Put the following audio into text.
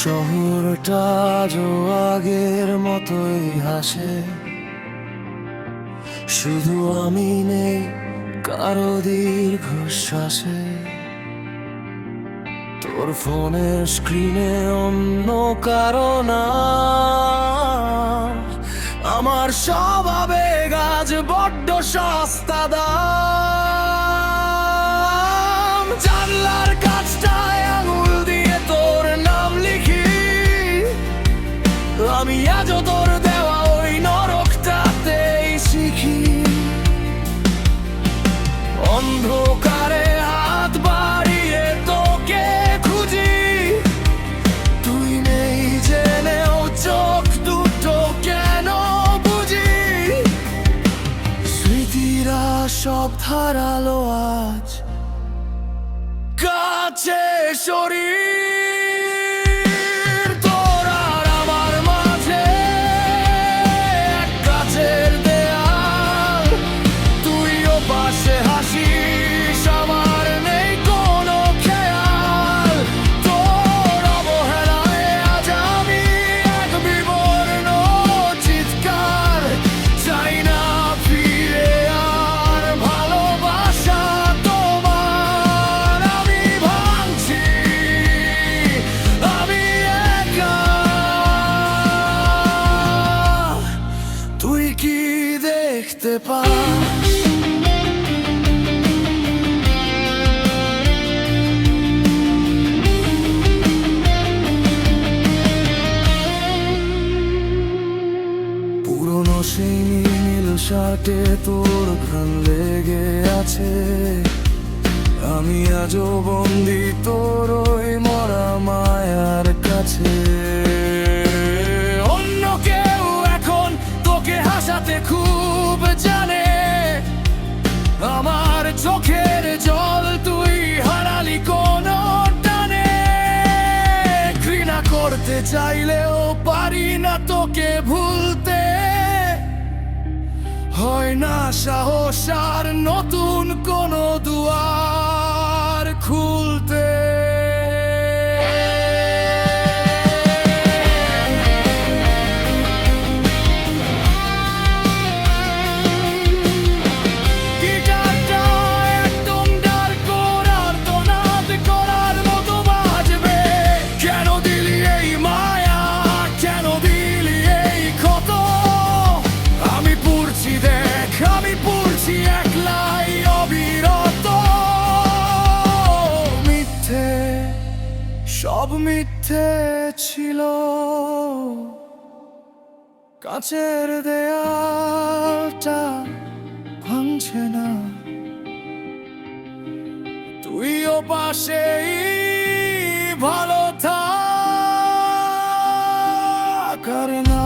শহরটা আজও আগের মতোই হাসে, শুধু আমি নেই কারো দীর্ঘশ্বাসে। তোর ফোনের স্ক্রিনে অন্য কারো নাম, আমার সব আবেগ আজ বড্ড সস্তা দাম। জানলার কাছটায় আঙুল দিয়ে তোর নাম লিখি, আমি আজও তোর দেওয়া ওই নরকটাতেই শিখি। অন্ধকারে হাত বাড়িয়ে তোকে খুঁজি, তুই নেই জেনেও চোখ দুটো কেন বুঝি। স্মৃতিরা সব ধারালো আজ কাছে শরীর, তোর আর আমার মাঝে এক কাছের দেয়াল। তুইও পাশে হাসিস, আমার নেই কোনো খেয়াল। তোর অবহেলায় আজ আমি এক বিবর্ণ চিৎকার। চাই না ফিরে আর ভালোবাসা তোমার। আমি ভাঙছি, আমি একা। তুই কি দেখতে পাস? পুরনো সেই নীল শার্টে তোর ঘ্রাণ লেগে আছে, আমি আজও বন্দি তোর ওই মরা মায়ার কাছে। অন্য কেউ এখন তোকে হাসাতে খুব জানে, আমার চোখের জল তুই হারালি কোনো টানে। ঘৃণা করতে চাইলেও পারি না তোকে ভুলতে, হয় না সাহস আর নতুন কোনো দুয়ার খুলতে। গিটারটা একদম ডার্ক করার তোনাদ করার মতো বাজবে। কেন দিলি এই মায়া, কেন দিলি এই ক্ষত? আমি পুড়ছি দেখ, আমি পুড়ছি একলাই অবিরত। মিথ্যে, সব মিথ্যে ছিল, কাঁচের দেয়ালটা ভাঙছে না। তুইও পাশেই ভালো থাক, আর না